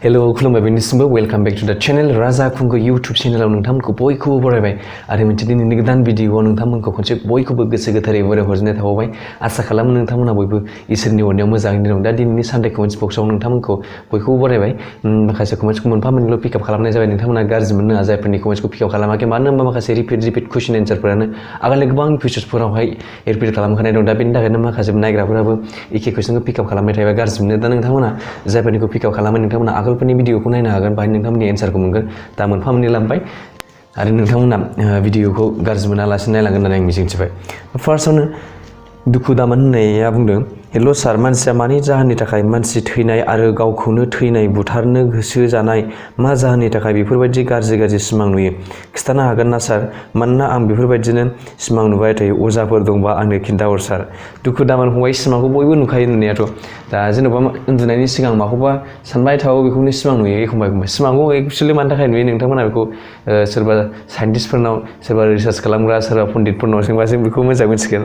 Hello खुलुमबाय बेनिसिमबो welcome back to द channel राजा खुंगु यूट्यूब चैनलाव नोंथांमोनखौ बयखौबो बरायबाय आरो मोनसे दिनैनि गोदान भिडिअआव नोंथांमोनखौ खनसे बयखौबो गोसो गोथारै बरायहरनाय थाबावबाय आसा खालामो नोंथांमोना बयबो इसोरनि अननायाव मोजाङैनो दं दा दिनैनि सानडे कमेन्ट्स बक्सआव नोंथांमोनखौ बयखौबो बरायबाय माखासे कमेन्ट्सखौ मोनफा मोननैल' पिकआप खालामनाय जाबाय नोंथांमोना गाज्रि मोननो नाङा जायफोरनि कमेन्ट्सखौ पिकआप खालामाखै मानो होनबा माखासे रिपिट कुइसन एन्सारफोरानो आगोलनि गोबां फिचर्सफोरावहाय रिपिट खालामखानाय दं दा बेनि थाखायनो माखासे नायग्राफोराबो एखे कुइसनखौ पिकआप खालामबाय थायोबा गाज्रि मोनो दा नोंथांमोना जायफोरनिखौ पिकआप खालामो नोंथांमोना आगोलफोरनि भिडिअखौ नायनो हागोन बाहाय नोंथांमोननि एन्सारखौ मोनगोन दा मोनफा मोननै लांबाय आरो नोंथांमोना भिडिअखौ गाज्रि मोनालासिनो नायलांगोन होननानै आं मिजिंथिबाय फार्स्टआवनो दुखु दामोन होननाया बुंदों हेल' सार मानसिया मानि जाहोननि थाखाय मानसि थैनाय आरो गावखौनो थैनाय बुथारनो गोसो जानाय मा जाहोननि थाखाय बेफोरबायदि गाज्रि सिमां नुयो खिथानो हागोन ना सार मानोना आं बेफोरबायदिनो सिमां नुबाय थायो अजाफोर दंबा आंनो खिन्थाहर सार दुखु दामोन फंबाय सिमांखौ बयबो नुखायो नुनायाथ' दा जेन'बा उन्दुनायनि सिगां माखौबा सानबाय थावो बेखौनो सिमां नुयो एखमबा सिमांखौ एक्चुअलि मानि थाखाय नुयो नोंथांमोना बेखौ सोरबा साइन्टिस्टफोरनाव सोरबा रिसार्च खालामग्रा सोरबा पन्डितफोरनाव सोंबा जों बेखौ मोजां मिथिगोन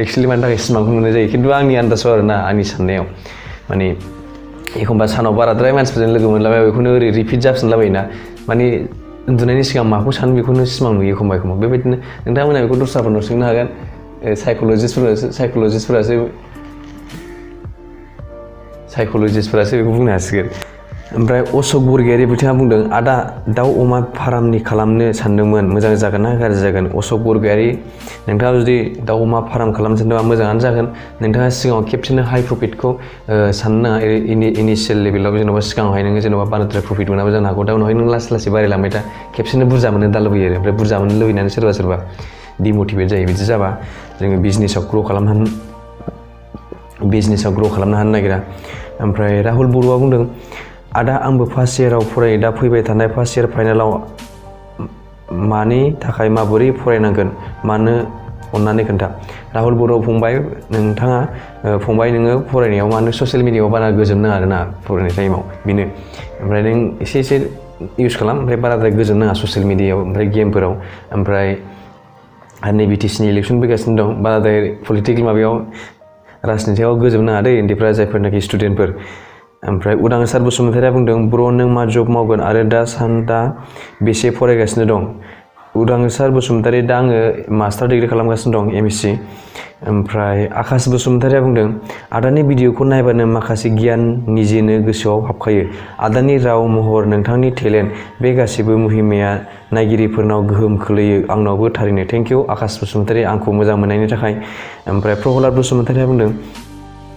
एक्चुअलि मानि थाखाय सिमांखौ नुनाय जायो खिन्थु आंनि आन्दाजाव आरोना आंनि साननायाव माने एखमबा सानाव बाराद्राय मानसिफोरजों लोगो मोनलाबाय बेखौनो ओरै रिपिट जाफिनलाबायोना माने उन्दुनायनि सिगां माखौ सानो बेखौनो सिमां नुयो एखमबा बेबायदिनो नोंथांमोना बेखौ दस्राफोरनाव सोंनो हागोन साइक'लजिस्टफोरासो बेखौ बुंनो हासिगोन ओमफ्राय अशक बरगयारि बिथाङा बुंदों आदा दाउ अमा फार्मनि खालामनो सानदोंमोन मोजां जागोन ना गाज्रि जागोन अशक बरगयारि नोंथाङा जुदि दाउ अमा फार्म खालामनो सानदोंबा मोजाङानो जागोन नोंथाङा सिगाङाव खेबसेनो हाइ प्रफिटखौ साननो नाङा इनिशियेल लेभेलाव जेन'बा सिगाङावहाय नोङो जेन'बा बाराद्राय प्रफिट मोनाबो जानो हागौ दा उनावहाय नों लासै बारायलांबाय था खेबसेनो बुरजा मोननो दा लुबैयो आरो ओमफ्राय बुरजा मोननो लुबैनानै सोरबा डिमटिभेट जायो बिदि जाबा जोङो बिजनेसाव ग्र' खालामनो हानो नागिरा ओमफ्राय राहुल बरुवा बुंदों आदा आंबो फार्स्ट इयाराव फरायो दा फैबाय थानाय फार्स्ट इयार फाइनालाव मानि थाखाय माबोरै फरायनांगोन मानो अन्नानै खोन्था राहुल बर' फंबाय नोंथाङा नोङो फरायनायाव मानो ससियेल मिडियायाव बारा गोजोन नाङा आरोना फरायनाय टाइमाव बेनो ओमफ्राय नों एसे इउज खालाम ओमफ्राय बाराद्राय गोजोन नाङा ससियेल मिडियायाव ओमफ्राय गेमफोराव ओमफ्राय नै बिटिसिनि इलेक्सन फैगासिनो दं बाराद्राय पलिटिकेल माबायाव राजनितियाव गोजोन नाङा दै उन्दैफ्रा जायफोरनाखि स्टुडेन्टफोर ओमफ्राय उदांसार बसुमतारिया बुंदों ब्र नों मा जब मावगोन आरो दा बेसे फरायगासिनो दं उदांसार बसुमतारि दा आङो मास्टार डिग्री खालामगासिनो दं एमएससी ओमफ्राय आकाश बसुमतारिया बुंदों आदानि भिडिअखौ नायबानो माखासे गियान निजेनो गोसोआव हाबखायो आदानि राव महर नोंथांनि टेलेन्ट बे गासिबो मुहिमाया नायगिरिफोरनाव गोहोम खोलैयो आंनावबो थारैनो थेंक इउ आकाश बसुमतारि आंखौ मोजां मोननायनि थाखाय ओमफ्राय प्रहलाद बसुमतारिया बुंदों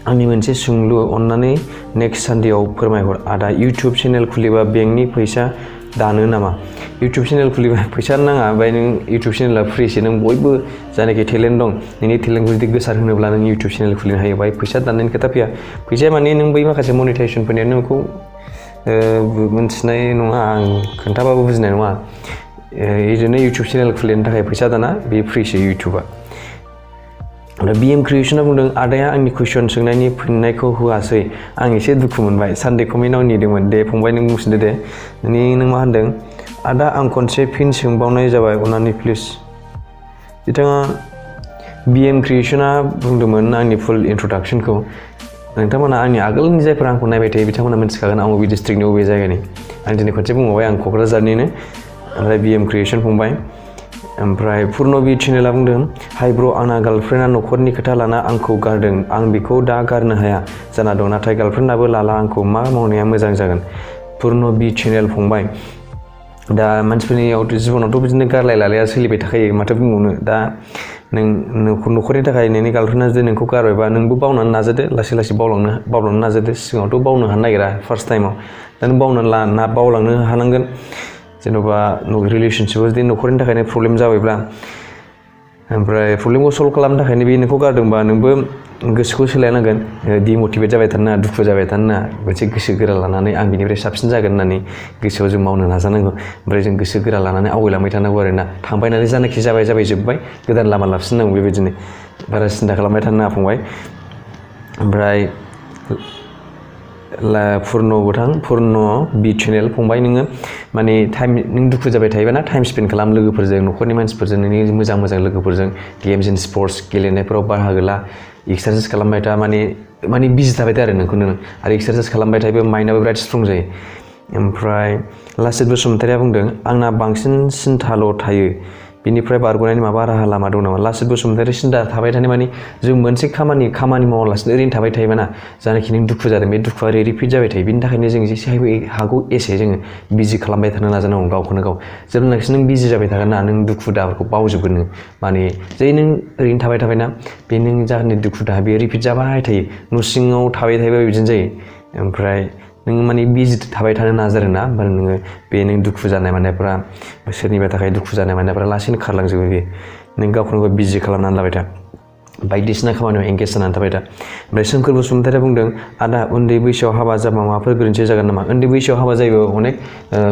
आंनि मोनसे सोंलु अन्नानै नेक्स्ट सानडेआव फोरमायहर आदा इउटुब चेनेल खुलिबा बेंकनि फैसा दानो नामा इउटुब चेनेल खुलिबा फैसा नाङा ओमफ्राय नों इउटुब चेनेला फ्रिसो नों बयबो जायनाखि टेलेन्ट दं नोंनि टेलेन्टखौ जुदि गोसार होनोब्ला नों इउटुब चेनेल खुलिनो हायो बाहाय फैसा दाननायनि खोथा फैया फैसाया माने नों बै माखासे मनिटाइजेसनफोरनिया नोंखौ मिन्थिनाय नङा आं खोन्थाबाबो बुजिनाय नङा ओरैनो इउटुब चेनेल खुलिनो थाखाय फैसा दाना बे फ्रिसो इउटुबा बिएम क्रिएशना बुंदों आदाया आंनि कुइसन सोंनायनि फिननायखौ होआसै आं एसे दुखु मोनबाय सानडे कमेन्टआव नेदोंमोन दे फंबाय नों बुंफिनदो दे नों मा होनदों आदा आं खनसे फिन सोंबावनाय जाबाय अन्नानै प्लिज बिथाङा बिएम क्रिएशना बुंदोंमोन आंनि फुल इन्ट्रडाक्सनखौ नोंथांमोना आंनि आगोलनि जायफोर आंखौ नायबाय थायो बिथांमोना मिथिखागोन आं बबे डिस्ट्रिक्टनि बबे जायगानि आं दिनै खनसे बुंबावबाय आं क'क्राझारनिनो ओमफ्राय बिएम क्रिएशन फंबाय ओमफ्राय पुर्नबि चेनेला बुंदों हाय ब्र आंना गार्लफ्रेन्डआ न'खरनि खोथा लाना आंखौ गारदों आं बेखौ दा गारनो हाया जाना दं नाथाय गार्लफ्रेन्डआबो लाला आंखौ मा मावनाया मोजां जागोन पुर्नबि चेनेल फंबाय दा मानसिफोरनियाव जिबनावथ' बिदिनो गारलाय लालाया सोलिबाय थाखायो माथो बुंबावनो दा नों न'खरनि थाखाय नोंनि गार्लफ्रेन्डआ जुदि नोंखौ गारबायबा नोंबो बावनानै नाजादो लासै बावलांनो नाजादो सिगाङावथ' बावनो हानो नागिरा फार्स्ट टाइमाव दा नों बावलांनो हानांगोन जेन'बा रिलेसनशिपआव जुदि न'खरनि थाखायनो प्रब्लेम जाबायब्ला ओमफ्राय प्रब्लेमखौ सल्भ खालामनो थाखायनो बे नोंखौ गारदोंबा नोंबो गोसोखौ सोलायनांगोन डिमटिभेट जाबाय थानो नाङा दुखु जाबाय थानो नाङा मोनसे गोसो गोरा लानानै आं बिनिफ्राय साबसिन जागोन होननानै गोसोआव जों मावनो नाजानांगौ ओमफ्राय जों गोसो गोरा लानानै आवगायलांबाय थानांगौ आरोना थांबायनानै जानाखि जाबाय जोब्बाय गोदान लामा लाफिननांगौ बेबायदिनो बारा सिन्था खालामबाय थानो नाङा फंबाय ओमफ्राय पुर्न बि चेनेल फंबाय नोङो माने नों दुखु जाबाय थायोबा ना टाइम स्पेन्ड खालाम लोगोफोरजों न'खरनि मानसिफोरजों नोंनि मोजां लोगोफोरजों गेम्स एन्ड स्पर्ट्स गेलेनायफोराव बाहागो ला एक्सारसाइज खालामबाय था माने बिजि थाबाय था आरो नोंखौनो आरो एक्सारसाइज खालामबाय थायोबा माइन्दआबो बिराद स्ट्रं जायो ओमफ्राय लासित बसुमतारिया बुंदों आंना बांसिन सिन्थाल' थायो बिनिफ्राय बारग'नायनि माबा राहा लामा दं नामा? लासित बसुमतारि सिन्था थाबाय थानाय माने जों मोनसे खामानि मावालासिनो ओरैनो थाबाय थायोबा ना जानाखि नों दुखु जादों बे दुखुआ रिपिट जाबाय थायो बिनि थाखायनो जों जेसे हागौ एसे जोङो बिजि खालामबाय थानो नाजानांगौ गावखौनो गाव जेब्लानाखि नों बिजि जाबाय थागोन ना नों दुखु दाहाफोरखौ बावजोबगोन नों माने जै नों ओरैनो थाबाय थाबायना बे नों जाहोननि दुखु दाहा बे रिपिट जाबाय थायो न' सिङाव थाबाय थायोबा बिदिनो जायो ओमफ्राय नों माने बिजि थाबाय थानो नाजादों ना होमबा नोङो बे नों दुखु जानाय मानायफ्रा सोरनिबा थाखाय दुखु जानाय मानायफ्रा लासैनो खारलांजोबो बे नों गावखौनो गाव बिजि खालामनानै लाबाय था बायदिसिना खामानियाव एंगेज जानानै थाबाय था ओमफ्राय सोमखोर बसुमतारिया बुंदों आदा उन्दै बैसोआव हाबा जाबा माबाफोर गोरोन्थि जागोन नामा? उन्दै बैसोआव हाबा जायोबा अनेक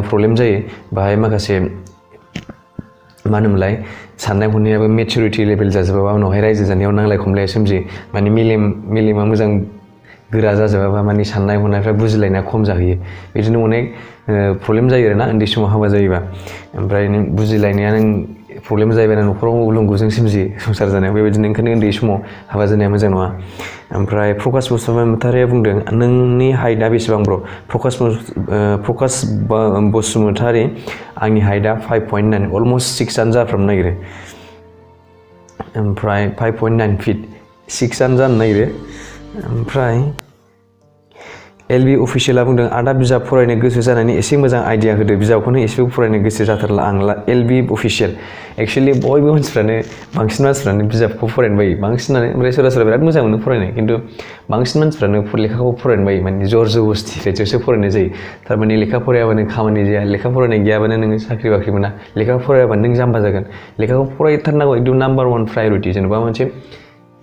प्रब्लेम जायो बाहाय माखासे मा होनोमोनलाय साननाय हनायाबो मेचुरिटि लेभेल जाजोबाबा उनावहाय रायजो जानायाव नांलाय खमलाया सोमजियो माने मेलेमा मोजां गोरा जाजोबाबा माने साननाय हनायफ्रा बुजिलायनाया खम जाहैयो बिदिनो अनेक प्रब्लेम जायो आरोना उन्दै समाव हाबा जायोबा ओमफ्राय नों बुजिलायनाया नों प्रब्लेम जायोबा न'खराव गुलुं गुजुं सोमजियो संसार जानायाव बेबायदिनो ओंखायनो उन्दै समाव हाबा जानाया मोजां नङा ओमफ्राय प्रकाश बसुमतारिया बुंदों नोंनि हाइटआ बेसेबां ब्र? प्रकाश बसुमतारि आंनि हाइटआ 5.9 अलमस्ट 6आनो जाफ्रामनो नागिरो ओमफ्राय 5.9 फिट 6आनो जानो नागिरो ओमफ्राय एलबि अफिसियेला बुंदों आदा बिजाब फरायनो गोसो जानायनि एसे मोजां आइडिया होदो बिजाबखौनो एसेबो फरायनो गोसो जाथारला आं एलबि अफिसियेल एक्सुवेलि बयबो मानसिफ्रानो बांसिन मानसिफ्रानो बिजाबखौ फरायनो बायो बांसिनानो ओमफ्राय सोरबा सोरबा बिराद मोजां मोनो फरायनो खिन्थु बांसिन मानसिफ्रानो लेखाखौ फरायनो बायो माने जर जबस्थिजोंसो फरायनाय जायो थारमाने लेखा फरायाबानो खामानि जाया लेखा फरायनाय गैयाबानो नोङो साख्रि बाख्रि मोना लेखा फरायाबानो नों जाम्बा जागोन लेखाखौ फरायथारनांगौ एकदम नाम्बार 1 प्रायरिटि जेनेबा मोनसे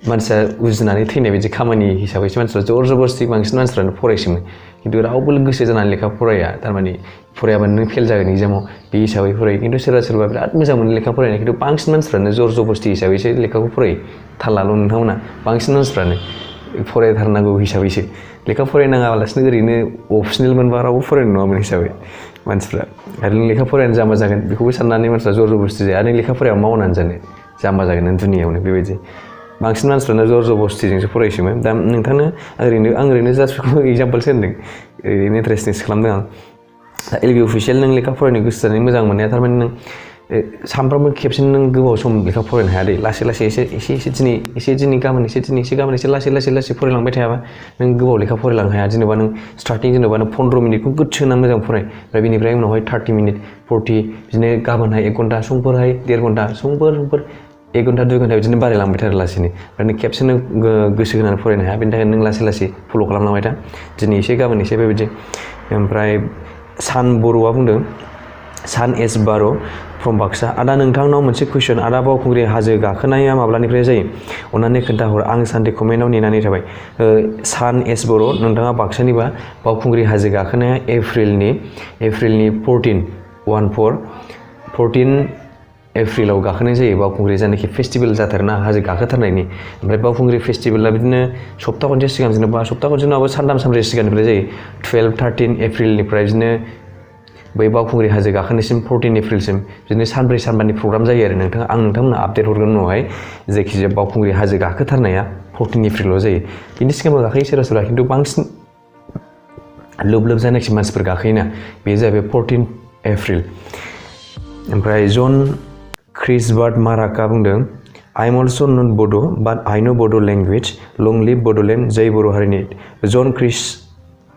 मानसिया उजिनानै थैनाय बायदि खामानि हिसाबैसो मानसिफ्रा जर जबस्ति बांसिन मानसिफ्रानो फरायसोमो खिन्थु रावबो गोसो जानानै लेखा फराया थारमाने फरायाबानो नों फेल जागोन एग्जामाव बे हिसाबै फरायो खिन्थु सोरबा बिराद मोजां मोनो लेखा फरायनाय खिन्थु बांसिन मानसिफ्रानो जर जबस्ति हिसाबैसो लेखाखौ फरायो थाल लाल' नोंथांमोना बांसिन मानसिफ्रानो फरायथारनांगौ हिसाबैसो लेखा फरायनाङालासिनो ओरैनो अपसनेल मोनबा रावबो फरायनाय नङामोन हिसाबै मानसिफ्रा आरो नों लेखा फरायनो जाम्बा जागोन बेखौबो साननानै मानसिफ्रा जर जबस्ति जाया आरो नों लेखा फरायाबा मावनानै जानो जाम्बा जागोन नों दुनियावनो बेबायदि बांसिन मानसिफ्रानो जर जबस्तिजोंसो फरायसोमोन दा नोंथांनो आं ओरैनो जास्ट बेखौ एग्जाम्पलसो होनदों ओरैनो इन्टारेस्टिंसो खालामदों आं दा एलबि अफिसियेल नों लेखा फरायनो गोसो जानानै मोजां मोननाया थारमाने नों सानफ्रामबो खेबसेनो नों गोबाव सम लेखा फरायनो हाया दै लासै एसे दिनै गाबोन एसे लासै फरायलांबाय थायाबा नों गोबाव लेखा फरायलांनो हाया जेनेबा नों स्टार्टिं जेनेबा नों 15 मिनिटखौ गोसो होनानै मोजां फराय ओमफ्राय बेनिफ्राय उनावहाय 30 मिनिट 40 बिदिनो गाबोनहाय 1 घन्टा समफोरहाय 1.5 घन्टा समफोर 1 घन्टा 2 घन्टा बिदिनो बारायलांबाय थारो लासैनो ओमफ्राय नों खेबसेनो गोसो होनानै फरायनो हाया बेनि थाखायनो नों लासै फल' खालामलांबाय था दिनै एसे गाबोन एसे बेबायदि ओमफ्राय सान बर'आ बुंदों सान एस बार' फ्रम बाक्सा आदा नोंथांनाव मोनसे कुइसन आदा बावखुंग्रि हाजो गाखोनाया माब्लानिफ्राय जायो अन्नानै खोन्थाहर आं सानदे कमेन्टआव नेनानै थाबाय सान एस बर' नोंथाङा बाक्सानिबा बावखुंग्रि हाजो गाखोनाया एप्रिलनि 14 एप्रिलाव गाखोनाय जायो बावखुंग्रि जायनाखि फेस्टिभेल जाथारोना हाजो गाखोथारनायनि ओमफ्राय बावखुंग्रि फेस्टिभेला बिदिनो सप्ता खनसे सिगां जेनेबा सप्ता खनसे नङाबा सानथाम सानब्रै सिगांनिफ्राय जायो 12-13 एप्रिलनिफ्राय बिदिनो बै बावखुंग्रि हाजो गाखोनायसिम 14 एप्रिलसिम बिदिनो सानब्रै सानबानि प्रग्राम जायो आरो नोंथांमोननो आपडेट हरगोन उनावहाय जायखिजाया बावखुंग्रि हाजो गाखोथारनाया 14 एप्रिलाव जायो बिनि सिगांबो गाखोयो सोरबा खिन्थु बांसिन लोब जानाखि मानसिफोर गाखोयोना बेयो जाहैबाय 14 एप्रिल ओमफ्राय जन क्रिसबार्ट माराका बुंदों I am also not Bodo but I know Bodo language long live Bodoland जय बर' हारिनि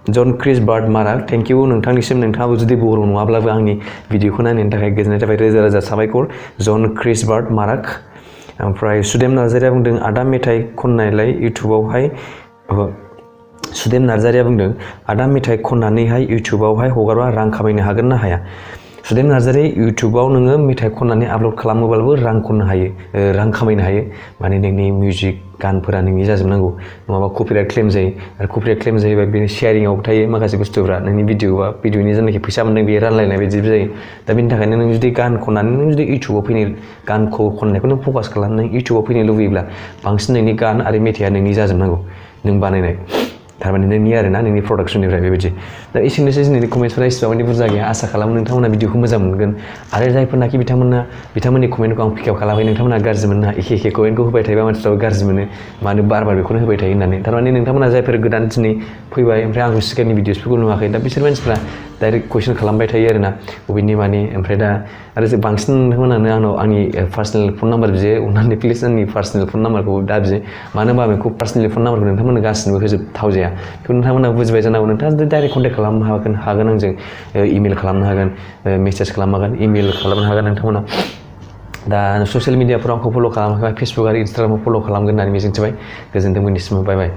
जन क्रिसबार्ट माराक थेंक इउ नोंथांनिसिम नोंथाङाबो जुदि बर' नङाब्लाबो आंनि भिडिअखौ नायनायनि थाखाय गोजोननाय थाबाय रोजा साबायखर जन क्रिसबार्ट माराक ओमफ्राय सुदेम नार्जारिया बुंदों आदा मेथाइ खननायलाय इउटुबावहाय सुदेम नार्जारिया बुंदों आदा मेथाइ खननानैहाय इउटुबावहाय हगारबा रां खामायनो हागोन ना हाया सुदेम नार्जारि इउटुबाव नोङो मेथाइ खननानै आपल'ड खालामोब्लाबो रां खामायनो हायो माने नोंनि मिउजिक गानफोरा नोंनि जाजोबनांगौ नङाबा कपिराइट क्लेम जायो आरो कपिराइट क्लेम जायोबा बेनि शेयारिंआवबो थायो माखासे बुस्थुफ्रा नोंनि भिडिअनि जेनाखि फैसा मोनदों बेयो रानलायनाय बायदि जायो दा बेनि थाखायनो नों जुदि गान खननानै नों जुदि इउटुबाव फैनो गानखौ खननायखौ नों फकास खालामनानै इउटुबाव फैनो लुबैयोब्ला बांसिन नोंनि गान आरो मेथाइआ नोंनि जाजोबनांगौ नों बानायनाय थारमाने नोंनि आरोना नोंनि प्रडाक्सननिफ्राय बेबायदि दा एसेनोसै दिनैनि कमेन्ट्सफोरा एसेबां बुरजा गैया आसा खालामो नोंथांमोना भिडिअखौ मोजां मोनगोन आरो जायफोरनाखि बिथांमोननि कमेन्टखौ आं पिकआप खालामबाय नोंथांमोना गाज्रि मोनना एखे कमेन्टखौ होबाय थायोबा मानसिफ्राबो गाज्रि मोनो मानो बार बेखौनो होबाय थायो होननानै थारमाने नोंथांमोना जायफोर गोदान दिनै फैबाय ओमफ्राय आंखौ सिगांनि भिडिअसफोरखौ नुवाखै दा बिसोर मानसिफ्रा डाइरेक्ट कुइसन खालामबाय थायो आरोना बबेनि मानि ओमफ्राय दा आरो बांसिन नोंथांमोनानो आंनाव आंनि पार्सनेल फन नाम्बार बियो अननानै प्लिज आंनि पार्सनेल फन नाम्बारखौ दा बियो मानो होनबा बेखौ पार्सनेल फन नाम्बारखौ नोंथांमोननो गासिनोबो होजोबथाव जाया बेखौ नोंथांमोना बुजिबाय जानांगौ नोंथाङा जुदि डाइरेक्ट कन्टेक्ट खालामनो हागोन आंजों इमेल खालामनो हागोन मेसेज खालामनो हागोन इमेल खालामनो हागोन नोंथांमोना दा ससियेल मिडियाफोराव आंखौ फल' खालामाखै फेसबुक आरो इन्सटाग्रामाव फल' खालामगोन होननानै मिजिंथिबाय गोजोन्थों मोननिसिम बाय बाय